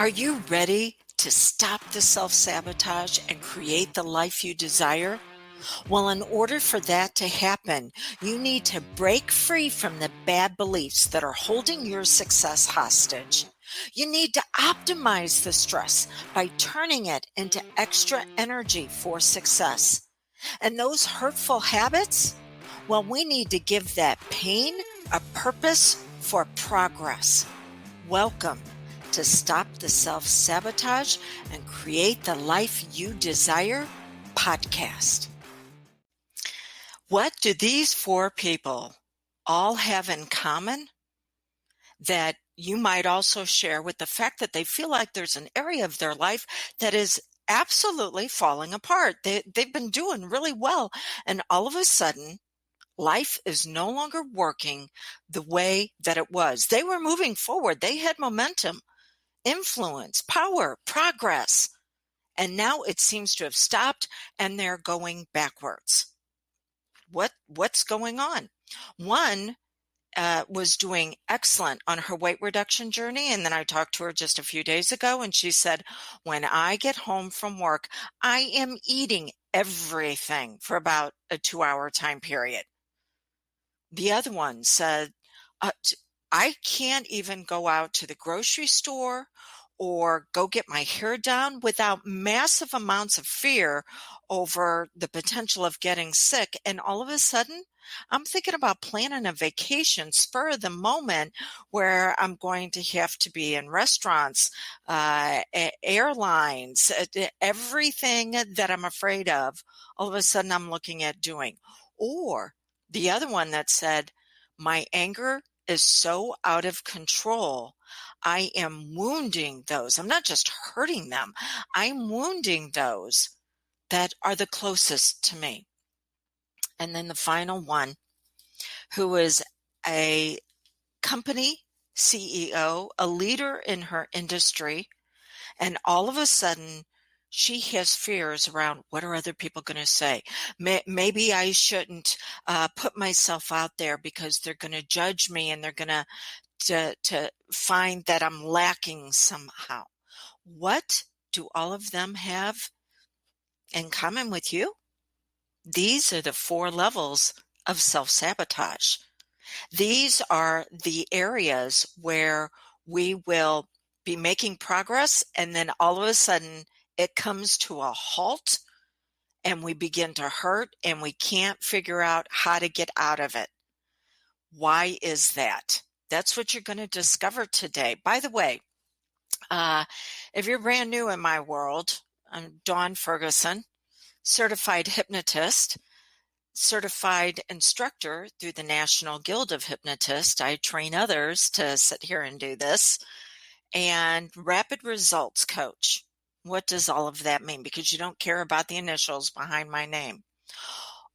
Are you ready to stop the self-sabotage and create the life you desire? Well, in order for that to happen, you need to break free from the bad beliefs that are holding your success hostage. You need to optimize the stress by turning it into extra energy for success. And those hurtful habits? Well, we need to give that pain a purpose for progress. Welcome to Stop the Self-Sabotage and Create the Life You Desire podcast. What do these four people all have in common that you might also share with the fact that they feel like there's an area of their life that is absolutely falling apart? They've been doing really well, and all of a sudden, life is no longer working the way that it was. They were moving forward. They had momentum, influence, power, progress. And now it seems to have stopped and they're going backwards. What's going on? One was doing excellent on her weight reduction journey. And then I talked to her just a few days ago and she said, when I get home from work, I am eating everything for about a 2-hour time period. The other one said, I can't even go out to the grocery store or go get my hair done without massive amounts of fear over the potential of getting sick. And all of a sudden, I'm thinking about planning a vacation, spur of the moment, where I'm going to have to be in restaurants, airlines, everything that I'm afraid of, all of a sudden I'm looking at doing. Or the other one that said, my anger is so out of control. I am wounding those. I'm not just hurting them. I'm wounding those that are the closest to me. And then the final one, who is a company CEO, a leader in her industry, and all of a sudden she has fears around what are other people going to say. Maybe I shouldn't put myself out there because they're going to judge me and they're going to find that I'm lacking somehow. What do all of them have in common with you? These are the 4 levels of self-sabotage. These are the areas where we will be making progress and then all of a sudden it comes to a halt and we begin to hurt and we can't figure out how to get out of it. Why is that? That's what you're going to discover today. By the way, if you're brand new in my world, I'm Dawn Ferguson, certified hypnotist, certified instructor through the National Guild of Hypnotists. I train others to sit here and do this. And rapid results coach. What does all of that mean? Because you don't care about the initials behind my name.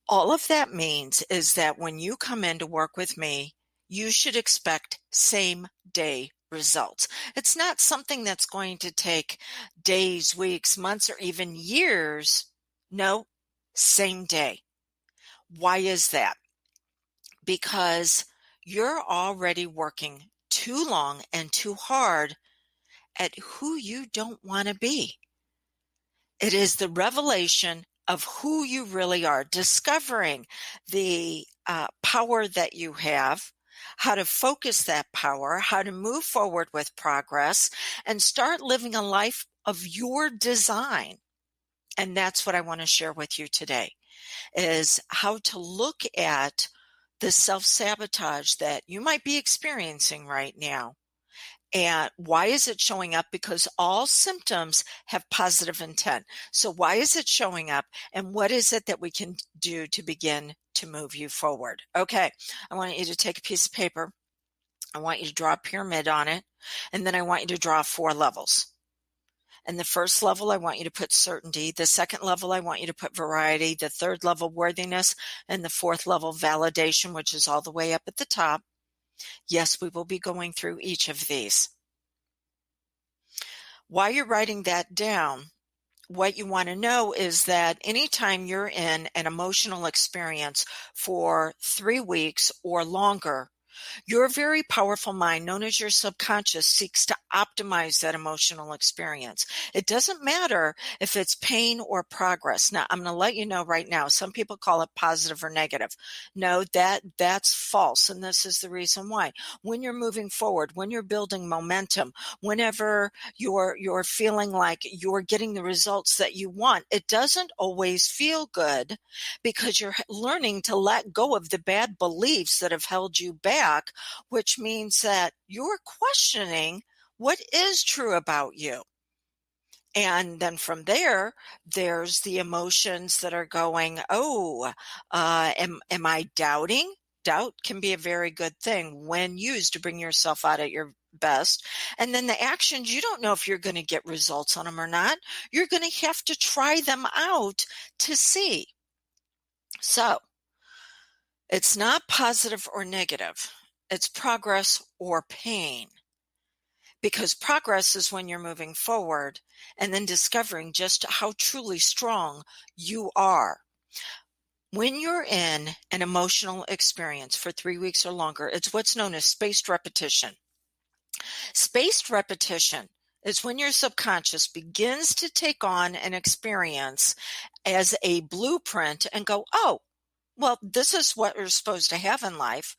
All of that means is that when you come in to work with me, you should expect same day results. It's not something that's going to take days, weeks, months, or even years. No, same day. Why is that? Because you're already working too long and too hard at who you don't want to be. It is the revelation of who you really are, discovering the power that you have, how to focus that power, how to move forward with progress, and start living a life of your design. And that's what I want to share with you today, is how to look at the self-sabotage that you might be experiencing right now. And why is it showing up? Because all symptoms have positive intent. So why is it showing up? And what is it that we can do to begin to move you forward? Okay, I want you to take a piece of paper. I want you to draw a pyramid on it. And then I want you to draw 4 levels. And the first level, I want you to put certainty. The second level, I want you to put variety. The third level, worthiness. And the 4th level, validation, which is all the way up at the top. Yes, we will be going through each of these. While you're writing that down, what you want to know is that anytime you're in an emotional experience for 3 weeks or longer, Your very powerful mind, known as your subconscious, seeks to optimize that emotional experience. It doesn't matter if it's pain or progress. Now, I'm going to let you know right now, some people call it positive or negative. No, that's false, and this is the reason why. When you're moving forward, when you're building momentum, whenever you're feeling like you're getting the results that you want, it doesn't always feel good because you're learning to let go of the bad beliefs that have held you back, which means that you're questioning what is true about you. And then from there, there's the emotions that are going, am I doubting? Doubt can be a very good thing when used to bring yourself out at your best. And then the actions, you don't know if you're going to get results on them or not. You're going to have to try them out to see. So it's not positive or negative. It's progress or pain. Because progress is when you're moving forward and then discovering just how truly strong you are. When you're in an emotional experience for 3 weeks or longer, it's what's known as spaced repetition. Spaced repetition is when your subconscious begins to take on an experience as a blueprint and go, oh, well, this is what we're supposed to have in life.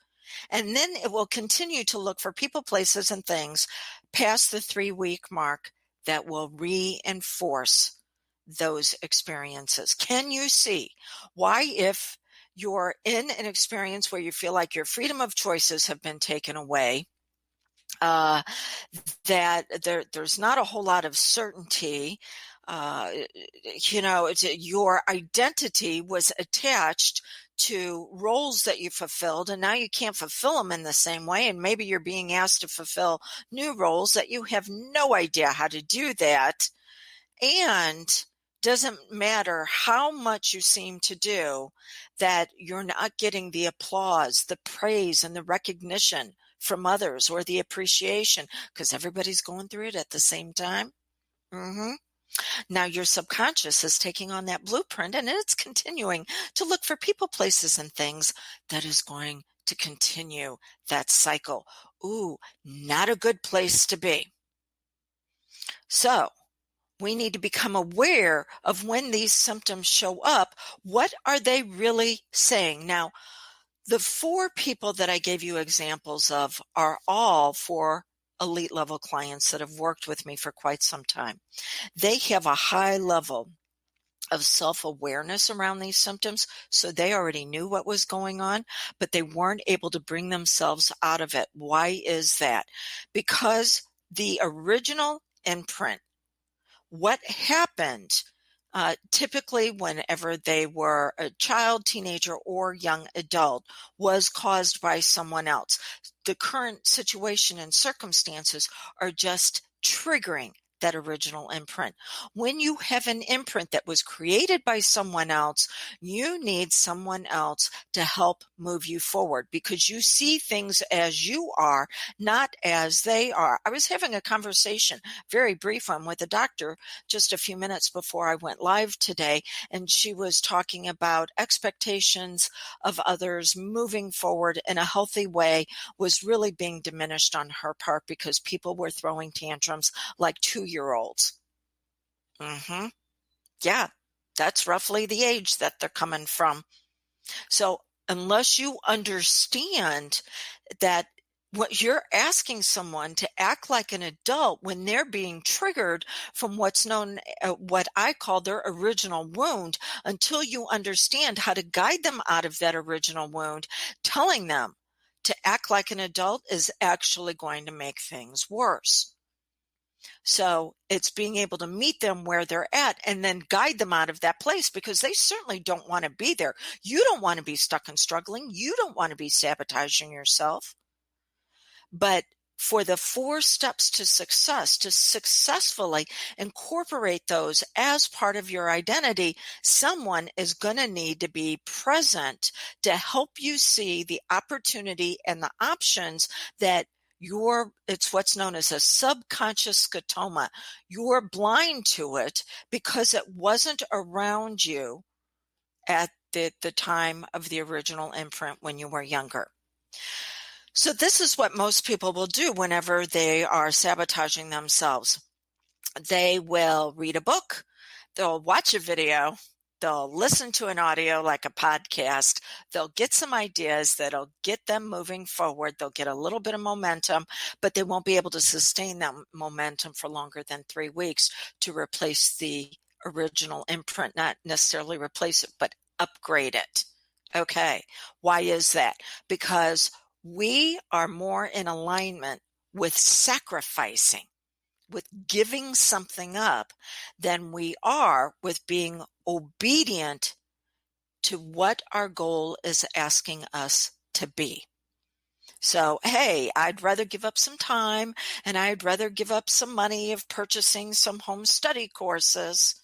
And then it will continue to look for people, places, and things past the 3-week mark that will reinforce those experiences. Can you see why, if you're in an experience where you feel like your freedom of choices have been taken away, that there's not a whole lot of certainty, your identity was attached to roles that you fulfilled, and now you can't fulfill them in the same way, and maybe you're being asked to fulfill new roles that you have no idea how to do that, and doesn't matter how much you seem to do, that you're not getting the applause, the praise, and the recognition from others, or the appreciation, because everybody's going through it at the same time. Now your subconscious is taking on that blueprint, and it's continuing to look for people, places, and things that is going to continue that cycle. Ooh, not a good place to be. So we need to become aware of when these symptoms show up. What are they really saying? Now, the 4 people that I gave you examples of are all for elite level clients that have worked with me for quite some time. They have a high level of self-awareness around these symptoms, so they already knew what was going on, but they weren't able to bring themselves out of it. Why is that? Because the original imprint, what happened typically whenever they were a child, teenager, or young adult, was caused by someone else. The current situation and circumstances are just triggering that original imprint. When you have an imprint that was created by someone else, you need someone else to help move you forward, because you see things as you are, not as they are. I was having a conversation, very brief one, with a doctor just a few minutes before I went live today, and she was talking about expectations of others moving forward in a healthy way was really being diminished on her part because people were throwing tantrums like 2-year-olds. Yeah, that's roughly the age that they're coming from. So unless you understand that what you're asking someone to act like an adult when they're being triggered from what's known, what I call their original wound, until you understand how to guide them out of that original wound, telling them to act like an adult is actually going to make things worse. So it's being able to meet them where they're at and then guide them out of that place, because they certainly don't want to be there. You don't want to be stuck and struggling. You don't want to be sabotaging yourself. But for the 4 steps to success, to successfully incorporate those as part of your identity, someone is going to need to be present to help you see the opportunity and the options that it's what's known as a subconscious scotoma. You're blind to it because it wasn't around you at the time of the original imprint when you were younger. So this is what most people will do whenever they are sabotaging themselves. They will read a book, they'll watch a video, they'll listen to an audio like a podcast, they'll get some ideas that'll get them moving forward, they'll get a little bit of momentum, but they won't be able to sustain that momentum for longer than 3 weeks to replace the original imprint, not necessarily replace it, but upgrade it. Okay, why is that? Because we are more in alignment with sacrificing, with giving something up, than we are with being obedient to what our goal is asking us to be. So, hey, I'd rather give up some time and I'd rather give up some money of purchasing some home study courses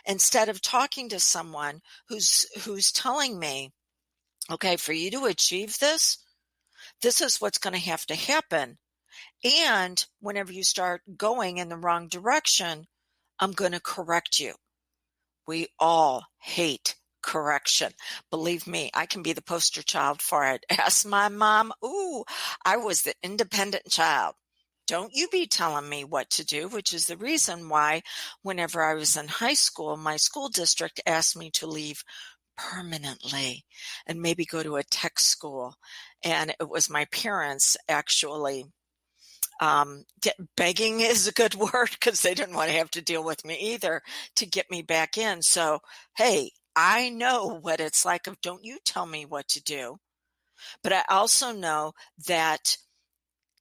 instead of talking to someone who's telling me, okay, for you to achieve this, this is what's going to have to happen. And whenever you start going in the wrong direction, I'm going to correct you. We all hate correction. Believe me, I can be the poster child for it. Ask my mom. Ooh, I was the independent child. Don't you be telling me what to do, which is the reason why whenever I was in high school, my school district asked me to leave permanently and maybe go to a tech school. And it was my parents actually begging is a good word because they didn't want to have to deal with me either to get me back in. So, hey, I know what it's like of don't you tell me what to do. But I also know that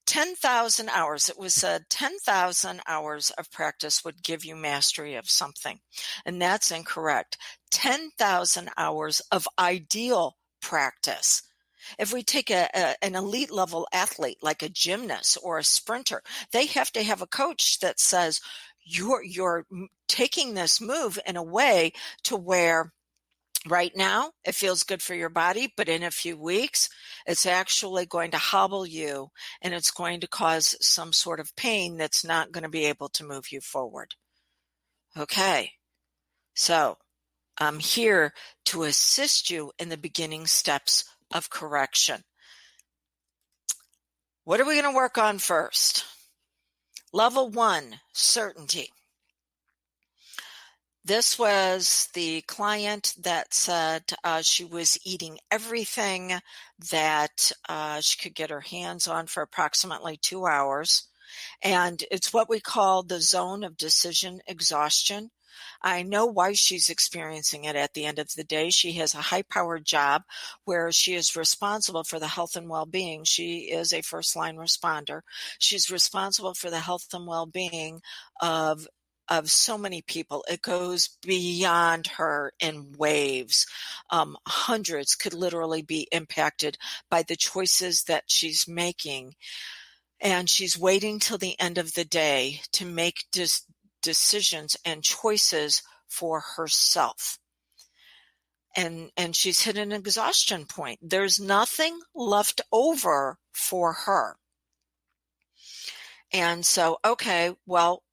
10,000 hours, it was said 10,000 hours of practice would give you mastery of something. And that's incorrect. 10,000 hours of ideal practice. If we take an elite level athlete like a gymnast or a sprinter, they have to have a coach that says, you're taking this move in a way to where right now it feels good for your body, but in a few weeks, it's actually going to hobble you and it's going to cause some sort of pain that's not going to be able to move you forward. Okay, so I'm here to assist you in the beginning steps of correction. What are we going to work on first? Level 1, certainty. This was the client that said she was eating everything that she could get her hands on for approximately 2 hours. And it's what we call the zone of decision exhaustion. I know why she's experiencing it at the end of the day. She has a high-powered job where she is responsible for the health and well-being. She is a first-line responder. She's responsible for the health and well-being of so many people. It goes beyond her in waves. Hundreds could literally be impacted by the choices that she's making. And she's waiting till the end of the day to make decisions and choices for herself. And she's hit an exhaustion point. There's nothing left over for her. And so, okay, well,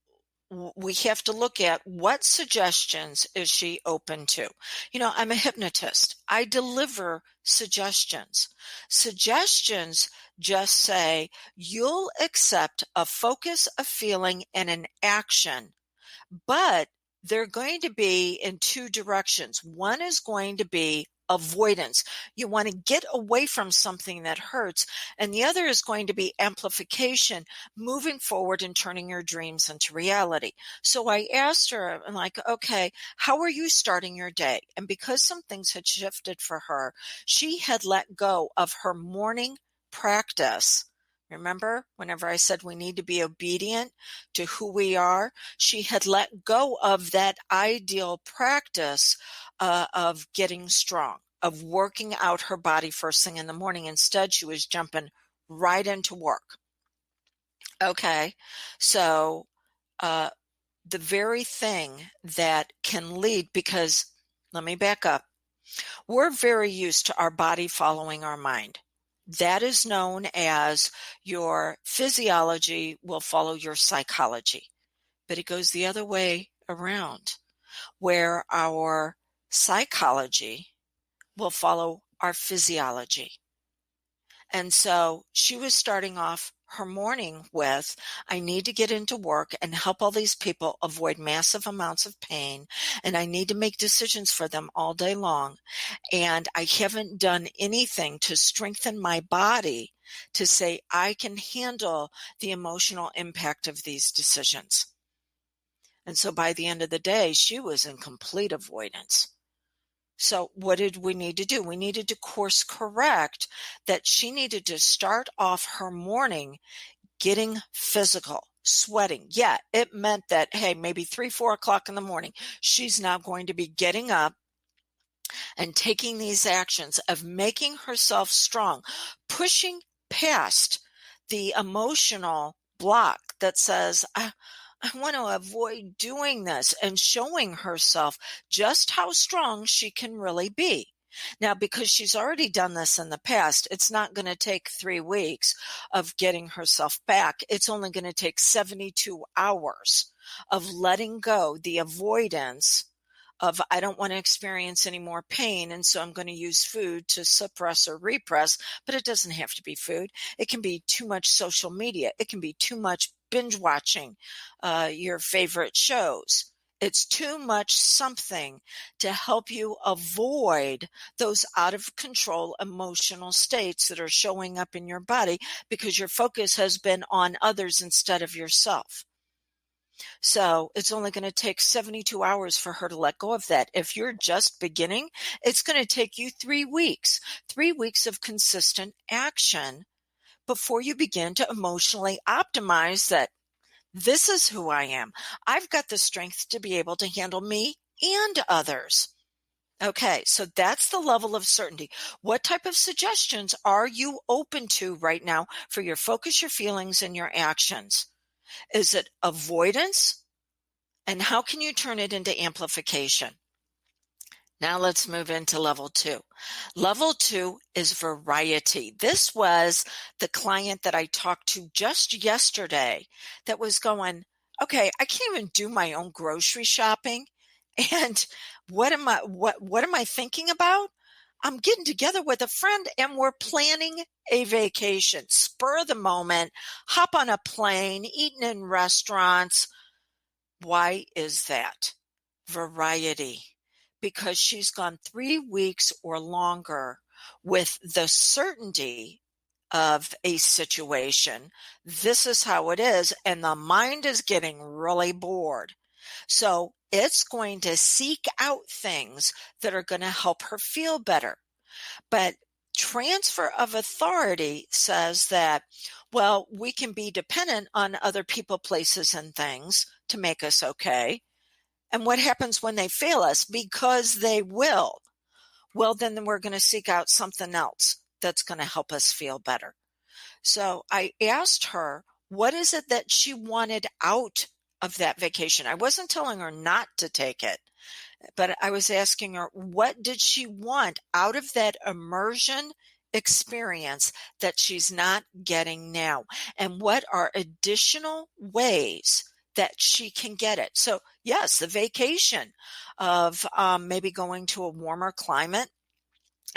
we have to look at what suggestions is she open to. You know, I'm a hypnotist. I deliver suggestions. Suggestions just say you'll accept a focus, a feeling, and an action, but they're going to be in two directions. One is going to be avoidance. You want to get away from something that hurts. And the other is going to be amplification, moving forward and turning your dreams into reality. So I asked her, I'm like, okay, how are you starting your day? And because some things had shifted for her, she had let go of her morning practice. Remember, whenever I said we need to be obedient to who we are, she had let go of that ideal practice of getting strong, of working out her body first thing in the morning. Instead, she was jumping right into work. Okay, so the very thing that can lead, because let me back up. We're very used to our body following our mind. That is known as your physiology will follow your psychology. But it goes the other way around, where our psychology will follow our physiology. And so she was starting off her morning with, I need to get into work and help all these people avoid massive amounts of pain. And I need to make decisions for them all day long. And I haven't done anything to strengthen my body to say I can handle the emotional impact of these decisions. And so by the end of the day, she was in complete avoidance. So what did we need to do? We needed to course correct that she needed to start off her morning getting physical, sweating. Yeah, it meant that, hey, maybe 3, 4 o'clock in the morning, she's now going to be getting up and taking these actions of making herself strong, pushing past the emotional block that says, I want to avoid doing this, and showing herself just how strong she can really be. Now, because she's already done this in the past, it's not going to take 3 weeks of getting herself back. It's only going to take 72 hours of letting go the avoidance of, I don't want to experience any more pain, and so I'm going to use food to suppress or repress. But it doesn't have to be food. It can be too much social media. It can be too much binge watching your favorite shows. It's too much something to help you avoid those out of control emotional states that are showing up in your body because your focus has been on others instead of yourself. So it's only going to take 72 hours for her to let go of that. If you're just beginning, it's going to take you 3 weeks, 3 weeks of consistent action before you begin to emotionally optimize that this is who I am. I've got the strength to be able to handle me and others. Okay, so that's the level of certainty. What type of suggestions are you open to right now for your focus, your feelings, and your actions? Is it avoidance? And how can you turn it into amplification? Now let's move into level 2. Level 2 is variety. This was the client that I talked to just yesterday that was going, okay, I can't even do my own grocery shopping. And what am I thinking about? I'm getting together with a friend and we're planning a vacation. Spur of the moment, hop on a plane, eating in restaurants. Why is that? Variety. Because she's gone 3 weeks or longer with the certainty of a situation. This is how it is. And the mind is getting really bored. So it's going to seek out things that are going to help her feel better. But transfer of authority says that, well, we can be dependent on other people, places, and things to make us okay. And what happens when they fail us? Because they will. Well, then we're going to seek out something else that's going to help us feel better. So I asked her, what is it that she wanted out of that vacation? I wasn't telling her not to take it, but I was asking her, what did she want out of that immersion experience that she's not getting now? And what are additional ways that she can get it? So yes, the vacation of maybe going to a warmer climate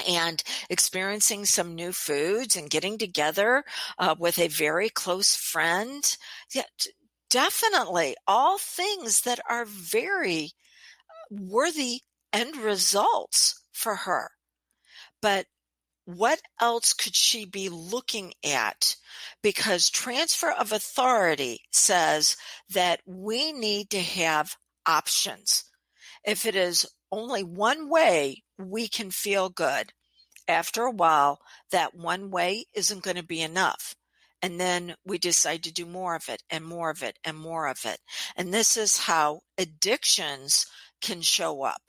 and experiencing some new foods and getting together with a very close friend. Yeah, definitely all things that are very worthy end results for her. But what else could she be looking at? Because transfer of authority says that we need to have options. If it is only one way we can feel good, after a while, that one way isn't going to be enough. And then we decide to do more of it and more of it and more of it. And this is how addictions can show up.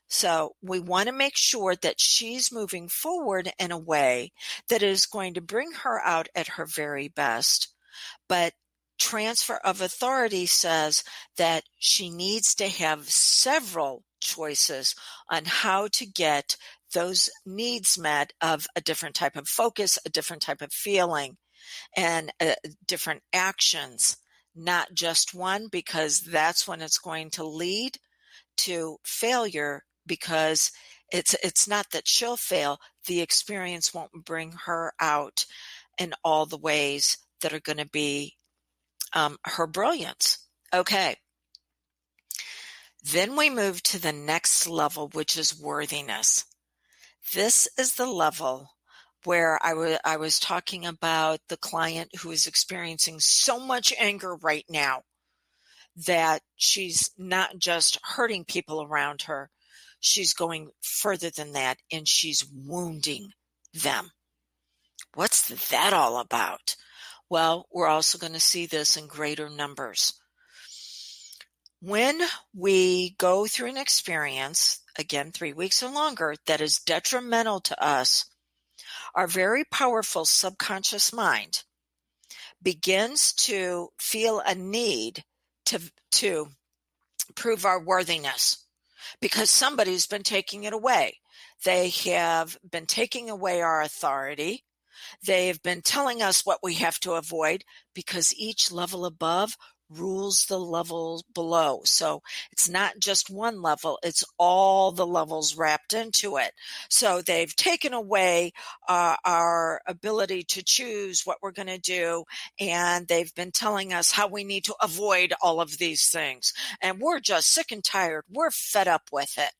So we want to make sure that she's moving forward in a way that is going to bring her out at her very best. But transfer of authority says that she needs to have several choices on how to get those needs met of a different type of focus, a different type of feeling, and different actions, not just one, because that's when it's going to lead to failure, because It's not that she'll fail, the experience won't bring her out in all the ways that are going to be her brilliance. Okay. Then we move to the next level, which is worthiness. This is the level where I was talking about the client who is experiencing so much anger right now that she's not just hurting people around her, she's going further than that, and she's wounding them. What's that all about? Well, we're also going to see this in greater numbers. When we go through an experience, again, 3 weeks or longer, that is detrimental to us, our very powerful subconscious mind begins to feel a need to prove our worthiness because somebody's been taking it away. They have been taking away our authority. They've been telling us what we have to avoid because each level above rules the level below. So it's not just one level, it's all the levels wrapped into it. So they've taken away our ability to choose what we're going to do, and they've been telling us how we need to avoid all of these things. And we're just sick and tired. We're fed up with it.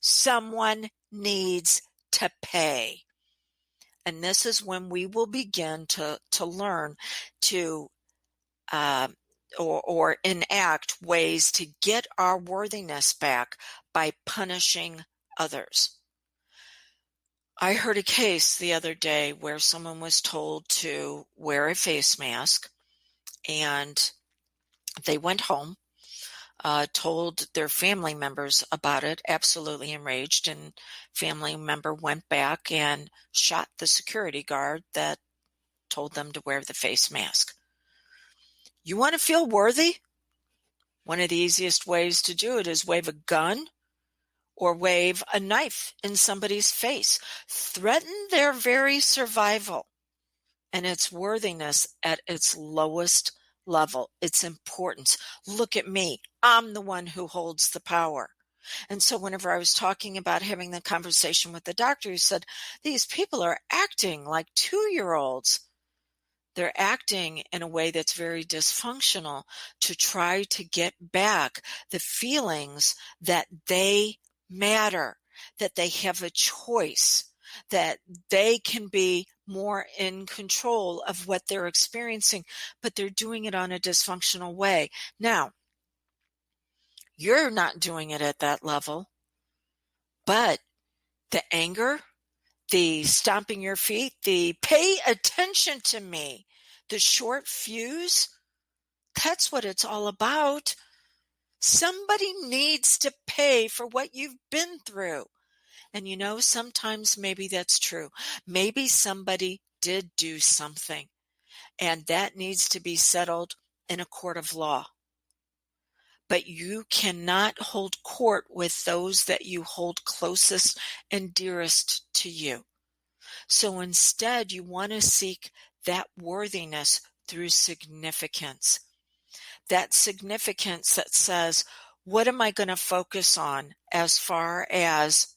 Someone needs to pay. And this is when we will begin to learn to or enact ways to get our worthiness back by punishing others. I heard a case the other day where someone was told to wear a face mask, and they went home, told their family members about it, absolutely enraged, and family member went back and shot the security guard that told them to wear the face mask. You want to feel worthy? One of the easiest ways to do it is wave a gun or wave a knife in somebody's face. Threaten their very survival and its worthiness at its lowest level, its importance. Look at me. I'm the one who holds the power. And so whenever I was talking about having the conversation with the doctor, he said, these people are acting like 2-year-olds. They're acting in a way that's very dysfunctional to try to get back the feelings that they matter, that they have a choice, that they can be more in control of what they're experiencing, but they're doing it on a dysfunctional way. Now, you're not doing it at that level, but the anger, the stomping your feet, the pay attention to me, the short fuse, that's what it's all about. Somebody needs to pay for what you've been through. And sometimes maybe that's true. Maybe somebody did do something, and that needs to be settled in a court of law. But you cannot hold court with those that you hold closest and dearest to you. So instead, you want to seek that worthiness through significance. That significance that says, what am I going to focus on as far as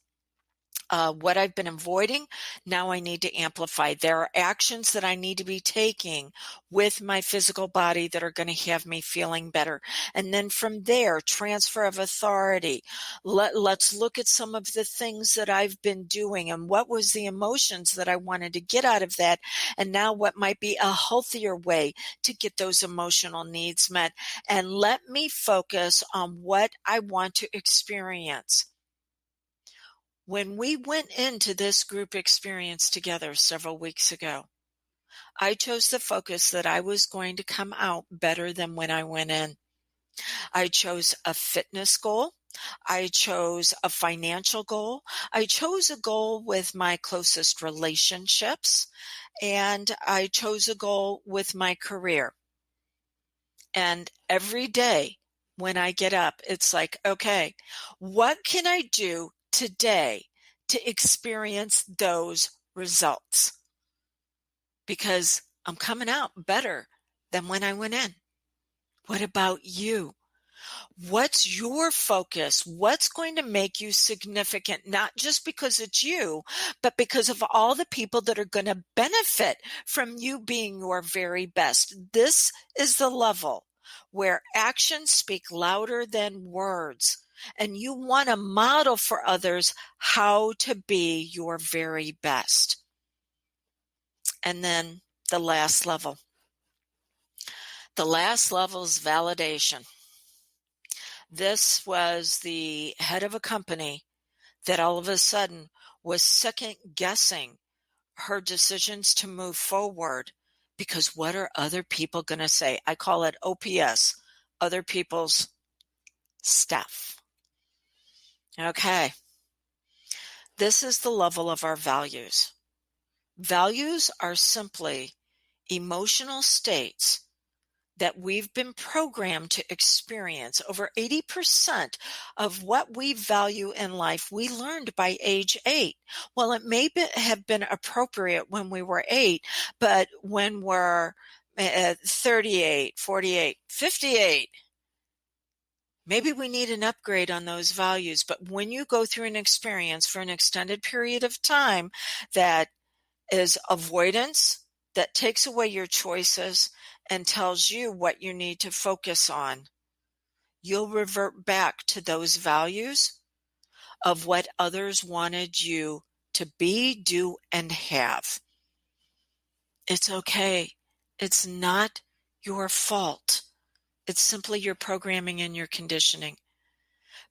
what I've been avoiding? Now I need to amplify. There are actions that I need to be taking with my physical body that are going to have me feeling better. And then from there, transfer of authority. Let's look at some of the things that I've been doing and what was the emotions that I wanted to get out of that. And now what might be a healthier way to get those emotional needs met. And let me focus on what I want to experience. When we went into this group experience together several weeks ago, I chose the focus that I was going to come out better than when I went in. I chose a fitness goal. I chose a financial goal. I chose a goal with my closest relationships, and I chose a goal with my career. And every day when I get up, it's like, okay, what can I do today to experience those results? Because I'm coming out better than when I went in. What about you? What's your focus? What's going to make you significant, not just because it's you, but because of all the people that are going to benefit from you being your very best? This is the level where actions speak louder than words. And you want to model for others how to be your very best. And then the last level. The last level is validation. This was the head of a company that all of a sudden was second guessing her decisions to move forward because what are other people going to say? I call it OPS, other people's stuff. Okay. This is the level of our values. Values are simply emotional states that we've been programmed to experience. Over 80% of what we value in life, we learned by age 8. Well, it may have been appropriate when we were 8, but when we're 38, 48, 58, maybe we need an upgrade on those values. But when you go through an experience for an extended period of time that is avoidance, that takes away your choices and tells you what you need to focus on, you'll revert back to those values of what others wanted you to be, do, and have. It's okay. It's not your fault. It's simply your programming and your conditioning.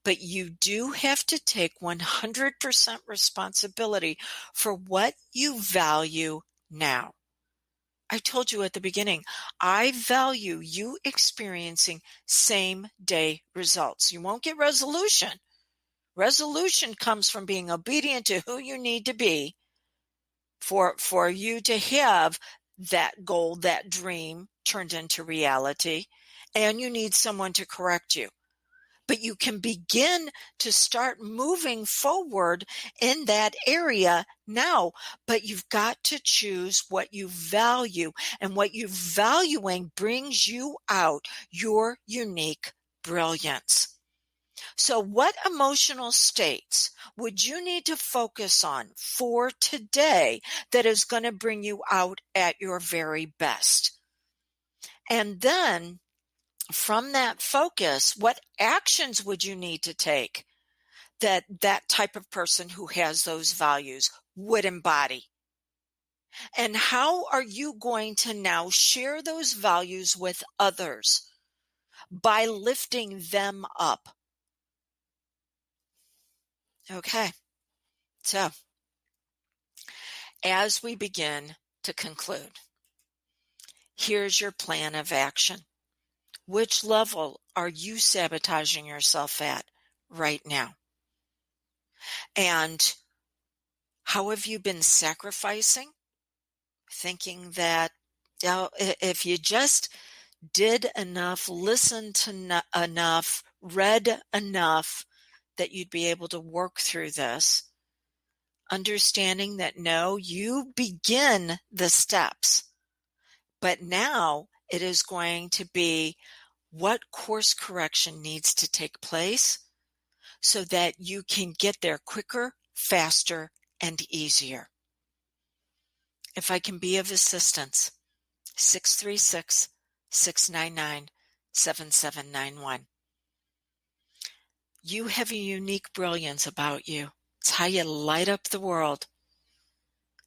But you do have to take 100% responsibility for what you value now. I told you at the beginning, I value you experiencing same day results. You won't get resolution. Resolution comes from being obedient to who you need to be for you to have that goal, that dream turned into reality, and you need someone to correct you. But you can begin to start moving forward in that area now. But you've got to choose what you value, and what you valuing brings you out your unique brilliance. So what emotional states would you need to focus on for today that is going to bring you out at your very best? And then from that focus, what actions would you need to take that type of person who has those values would embody? And how are you going to now share those values with others by lifting them up? Okay, so as we begin to conclude, here's your plan of action. Which level are you sabotaging yourself at right now? And how have you been sacrificing? Thinking that if you just did enough, listened to enough, read enough, that you'd be able to work through this. Understanding that no, you begin the steps, but now it is going to be what course correction needs to take place so that you can get there quicker, faster, and easier. If I can be of assistance, 636-699-7791. You have a unique brilliance about you. It's how you light up the world.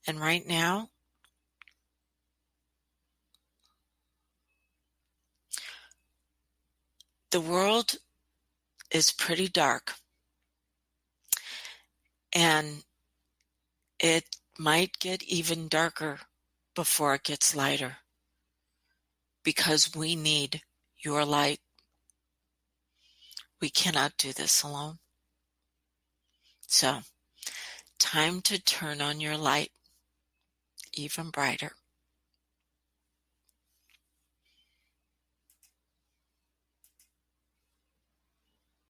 And right now, the world is pretty dark. And it might get even darker before it gets lighter. Because we need your light. We cannot do this alone. So, time to turn on your light even brighter.